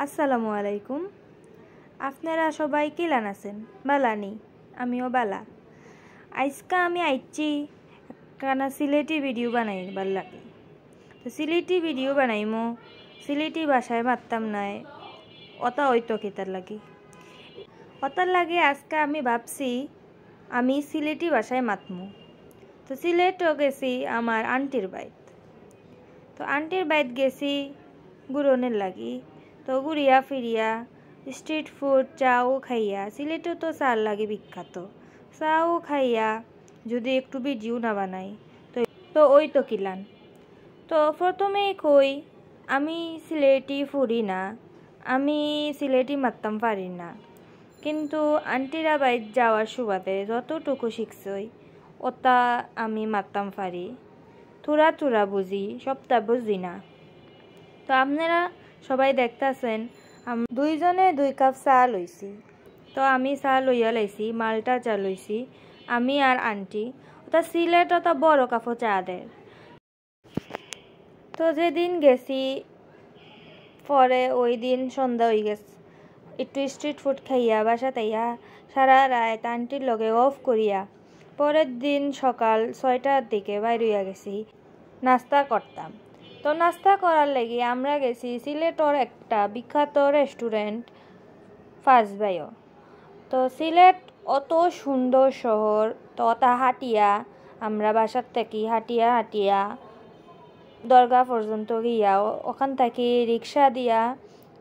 আসসালামু আলাইকুম। আপনারা সবাই কেলান আছেন? বালানি, আমিও বালা। আজকে আমি আইছি কানা সিলেটি ভিডিও বানাইবার লাগে। তো সিলেটি ভিডিও বানাইমো, সিলেটি ভাষায় মারতাম নাই, ওটা হয়তো খেতার লাগে। ওটার লাগে আজকে আমি ভাবছি আমি সিলেটি ভাষায় মাতমু। তো সিলেটও গেছি আমার আন্টির বাইত। তো আন্টির বাইত গেছি গুরনের লাগি। তো ঘুরিয়া ফিরিয়া স্ট্রিট ফুড চাও খাইয়া, সিলেটও তো চার লাগে বিখ্যাত, চাও খাইয়া যদি একটু ভিডিও না বানাই তো ওই তো কিলান। তো প্রথমেই কই আমি সিলেটি ফুরি না, আমি সিলেটি মারতাম পারি না, কিন্তু আন্টিরা বাইত যাওয়ার সুবাদে যতটুকু শিখছই ওটা আমি মারতাম পারি, থোড়া থোড়া বুঝি, সবটা বুঝি না। তো আপনারা সবাই দেখতেছেন দুইজনে 2 কাপ চা লইছি। তো আমি চা লইয়া লাইছি, মালটা চা লইছি আমি আর আন্টি। ওটা সিলেট ওটা বড় কাপও চা দেয়। তো যেদিন গেছি পরে ওই দিন সন্ধ্যা হয়ে গেছে, একটু স্ট্রিট ফুড খাইয়া বাসা তাইয়া সারা রাত আন্টির লগে অফ করিয়া পরের দিন সকাল 6টার দিকে বাইর হইয়া গেছি নাস্তা করতাম। তো নাস্তা করার লাগি আমরা গেছি সিলেটর একটা বিখ্যাত রেস্টুরেন্ট ফার্স্টবাইও। তো সিলেট অত সুন্দর শহর, তো ওটা হাঁটিয়া আমরা বাসার থেকে হাঁটিয়া দরগা পর্যন্ত গিয়া ওখান থেকে রিক্সা দিয়া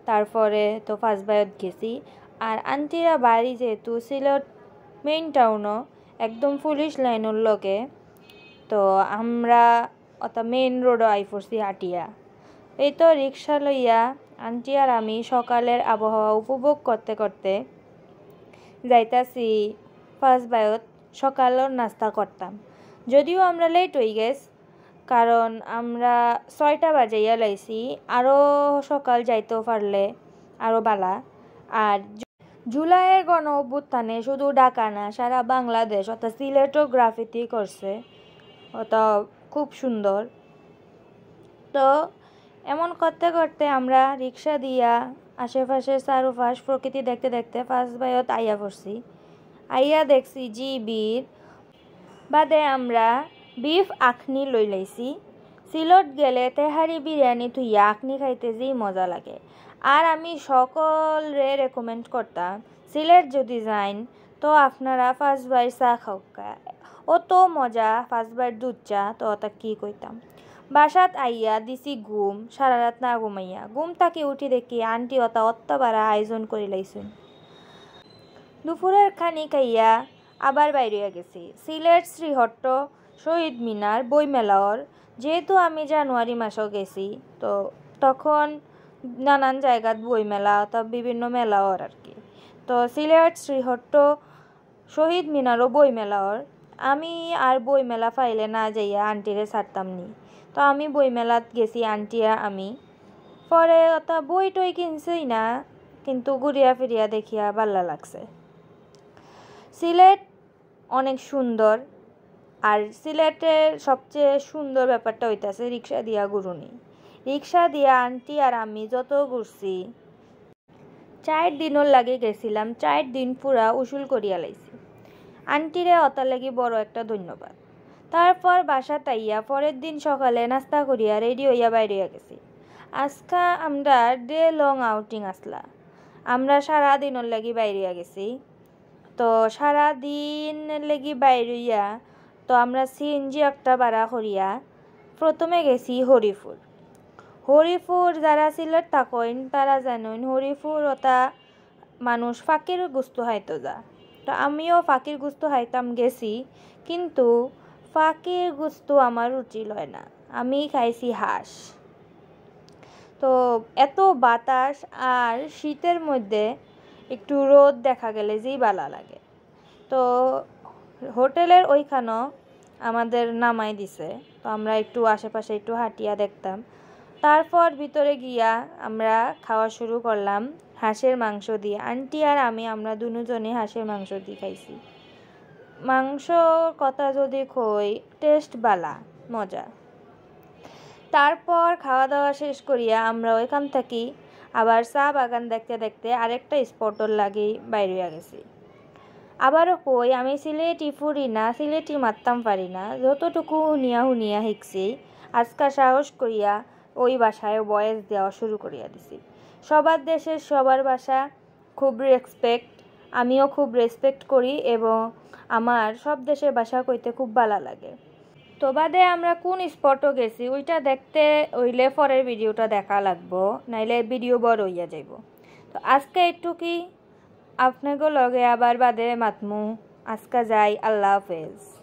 তারপরে তো ফার্স্টবাইত গেছি। আর আন্টিরা বাড়ি যেহেতু সিলেট মেইন টাউনও একদম পুলিশ লাইনের লগে, তো আমরা অর্থাৎ মেইন রোডও আই পড়ছি হাঁটিয়া। এই তো রিক্সা লইয়া আন্টি আর আমি সকালের আবহাওয়া উপভোগ করতে করতে যাইতাছি ফার্স্টবাইত সকালের নাস্তা করতাম। যদিও আমরা লেট হয়ে গেছি, কারণ আমরা 6টা বাজাইয়া লাইছি, আরও সকাল যাইতেও পারলে আরও বালা। আর জুলাইয়ের গণ অভ্যুত্থানে শুধু ঢাকা না, সারা বাংলাদেশ অর্থাৎ সিলেটও গ্রাফিতি করছে, ওটা খুব সুন্দর। তো এমন করতে করতে আমরা রিক্সা দিয়া আশেপাশে চারোপাশ প্রকৃতি দেখতে দেখতে ফার্স্টবাইত আইয়া পড়ছি। আইয়া দেখছি জিবির বাদে আমরা বিফ আখনি লই লাইছি। সিলেট গেলে তেহারি বিরিয়ানি থুইয়া আখনি খাইতে যে মজা লাগে। আর আমি সকলরে রেকমেন্ড করতাম সিলেট যদি যাইন তো আপনারা ফার্স্টবাইট চা খাওয়া, অত মজা ফার্স্টবাইট দুধ চা। তো ওটা কি কইতাম। বাসাত আইয়া দিছি ঘুম, সারা রাত না ঘুমাইয়া। ঘুম তাকে উঠি দেখি আন্টি ওটা অত্যাবারা আয়োজন করে লাইছেন। দুপুরের খানি খাইয়া আবার বাইরে গেছি সিলেট শ্রীহট্ট শহীদ মিনার বইমেলাওর। যেহেতু আমি জানুয়ারি মাসেও গেছি, তো তখন নানান জায়গাত বইমেলা অর্থাৎ বিভিন্ন মেলাওর আর কি। তো সিলেট শ্রীহট্ট শহীদ মিনারও বইমেলাওর। আমি আর বইমেলা ফাইলে না যাইয়া আন্টিরে ছাড়তাম নি। তো আমি বইমেলাত গেছি আন্টিয়া আমি। পরে ওটা বই টই কিনছই না, কিন্তু ঘুরিয়া ফিরিয়া দেখিয়া ভালো লাগছে। সিলেট অনেক সুন্দর। আর সিলেটের সবচেয়ে সুন্দর ব্যাপারটা হইতাছে রিক্সা দিয়া ঘুরুনি। রিক্সা দিয়া আন্টি আর আমি যত ঘুরছি, 4 দিনও লাগে গেছিলাম, 4 দিন পুরা উসুল করিয়া লাইছি। আন্টিরে অতার লাগি বড় একটা ধন্যবাদ। তারপর বাসা তাইয়া পরের দিন সকালে নাস্তা করিয়া রেডি হইয়া বাইরে গেছি। আজকা আমরা ডে লং আউটিং আসলা। আমরা সারা দিনের লাগি বাইরে গেছি। তো সারা দিন লাগি বাইরিয়া তো আমরা সিএনজি একটা ভাড়া করিয়া প্রথমে গেছি হরিপুর। হরিপুর যারা সিলেট থাকেন তারা জানেন হরিপুর ওটা মানুষ ফাঁকির গুস্তু খাইতে যা। তো আমিও ফাঁকির গুস্তু খাইতাম গেছি, কিন্তু ফাঁকির গুস্তু আমার রুচি লয় না, আমি খাইছি হাঁস। তো এত বাতাস আর শীতের মধ্যে একটু রোদ দেখা গেলে যেই ভালো লাগে। তো হোটেলের ওইখানেও আমাদের নামাই দিছে। তো আমরা একটু আশেপাশে একটু হাঁটিয়া দেখতাম। তারপর ভিতরে গিয়া আমরা খাওয়া শুরু করলাম হাঁসের মাংস দিয়ে। আন্টি আর আমরা দুজনে হাঁসের মাংস দিয়ে খাইছি। মাংস কথা যদি কই, টেস্ট বালা, মজা। তারপর খাওয়া দাওয়া শেষ করিয়া আমরা ওইখান থেকে আবার চা বাগান দেখতে দেখতে আরেকটা স্পটর লাগি বাইরে গেছি। আবারও কই আমি সিলেটি ফুরি না, সিলেটি মারতাম পারি না, যতটুকু হুনিয়া শিখছি আজকা সাহস করিয়া ওই ভাষায় ভয়েস দেওয়া শুরু করিয়া দিছি। সবার দেশের সবার ভাষা খুব রেসপেক্ট, আমিও খুব রেসপেক্ট করি এবং আমার সব দেশের ভাষা কইতে খুব ভালো লাগে। তো বাদে আমরা কোন স্পটও গেছি ওইটা দেখতে হইলে পরের ভিডিওটা দেখা লাগবো, নাইলে ভিডিও বড় হইয়া যাইব। তো আজকে একটু কি আপনাকে লগে আবার বাদে মাতমু। আজকা যাই, আল্লাহ হাফেজ।